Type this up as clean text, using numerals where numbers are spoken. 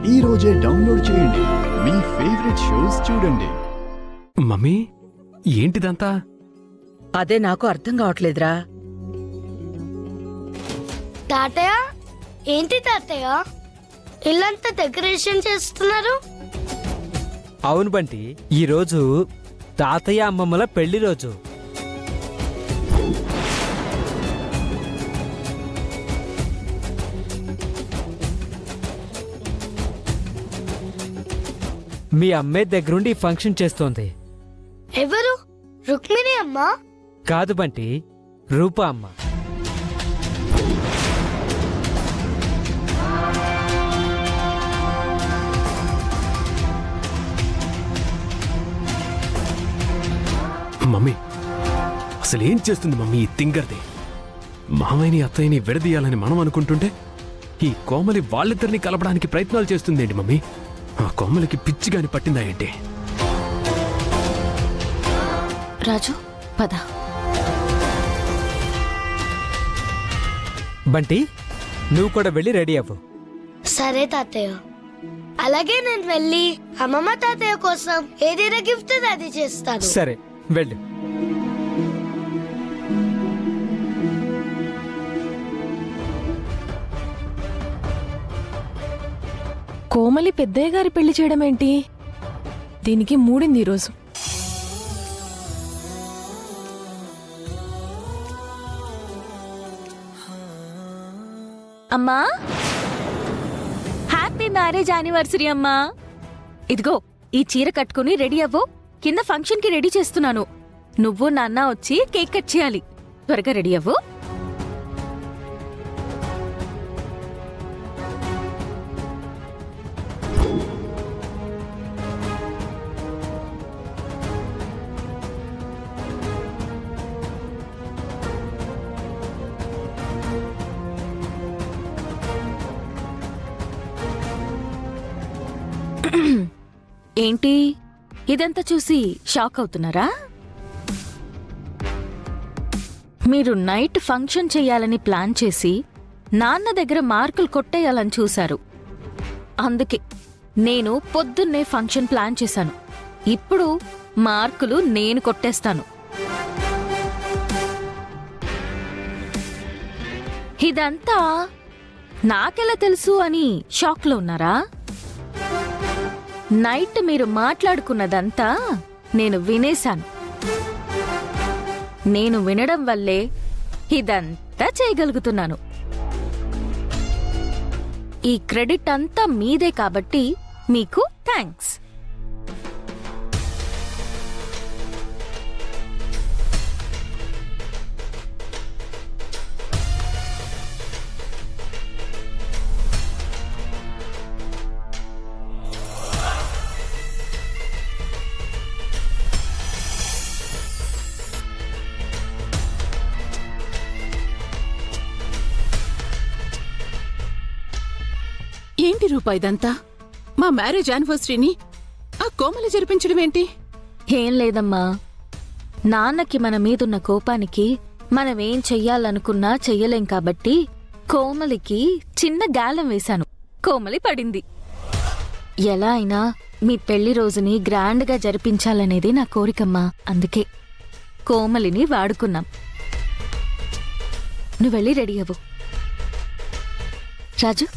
ఈ రోజే డౌన్లోడ్ చేయండి. మీ ఫేవరెట్ షోస్ చూడండి. మమ్మీ, ఏంటిదంతా? అదే నాకు అర్థం కావట్లేదురా. తాతయ్య, ఏంటి తాతయ్య ఇల్లంతా డెకరేషన్ చేస్తున్నారు? అవును బంటి, ఈరోజు తాతయ్య అమ్మమ్మల పెళ్లి రోజు. మీ అమ్మే దగ్గరుండి ఫంక్షన్ చేస్తోంది. ఎవరు? రుక్మిణి అమ్మ? కాదు బంటి, రూపా అమ్మ. మమ్మీ, అసలేం చేస్తుంది మమ్మీ ఈ తింగర్ది? మామయ్యని అత్తయ్యని విడదీయాలని మనం అనుకుంటుంటే ఈ కోమలి వాళ్ళిద్దరిని కలపడానికి ప్రయత్నాలు చేస్తుందేంటి మమ్మీ? ఆ కోమలికి పిచ్చిగాని పట్టిందా ఏంటి? రాజు, పద. బంటి, నువ్వు కూడా వెళ్ళి రెడీ అవ్వు. సరే తాతయ్య. అలాగే నేను వెళ్ళి అమ్మమ్మ తాతయ్య కోసం ఏదైనా గిఫ్ట్ అది చేస్తాను. సరే, వెళ్ళు. కోమలి పెద్దయ్య గారి పెళ్లి చేయడం ఏంటి? దీనికి మూడింది ఈరోజు. అమ్మా, హ్యాపీ మ్యారేజ్ యానివర్సరీ అమ్మా. ఇదిగో ఈ చీర కట్టుకుని రెడీ అవ్వు. కింద ఫంక్షన్ కి రెడీ చేస్తున్నాను. నువ్వు నాన్న వచ్చి కేక్ కట్ చేయాలి. త్వరగా రెడీ అవ్వు. ఏంటి ఇదంతా చూసి షాక్ అవుతున్నారా? మీరు నైట్ ఫంక్షన్ చెయ్యాలని ప్లాన్ చేసి నాన్న దగ్గర మార్కులు కొట్టేయాలని చూశారు. అందుకే నేను పొద్దున్నే ఫంక్షన్ ప్లాన్ చేశాను. ఇప్పుడు మార్కులు నేను కొట్టేస్తాను. ఇదంతా నాకెలా తెలుసు అని షాక్లో ఉన్నారా? నైట్ మీరు మాట్లాడుకున్నదంతా నేను వినేశాను. నేను వినడం వల్లే ఇదంతా చేయగలుగుతున్నాను. ఈ క్రెడిట్ అంతా మీదే కాబట్టి మీకు థ్యాంక్స్. ఏంటి రూపా ఇదంతా? మా మ్యారేజ్ యానివర్సరీని ఆ కోమలి జరిపించడం ఏంటి? ఏం లేదమ్మా, నాన్నకి మన మీదున్న కోపానికి మనమేం చెయ్యాలనుకున్నా చెయ్యలేం కాబట్టి కోమలికి చిన్న గాలం వేశాను. కోమలి పడింది. ఎలా అయినా మీ పెళ్లి రోజుని గ్రాండ్గా జరిపించాలనేది నా కోరికమ్మా. అందుకే కోమలిని వాడుకున్నాం. నువ్వు వెళ్ళి రెడీ అవ్వు. రాజు,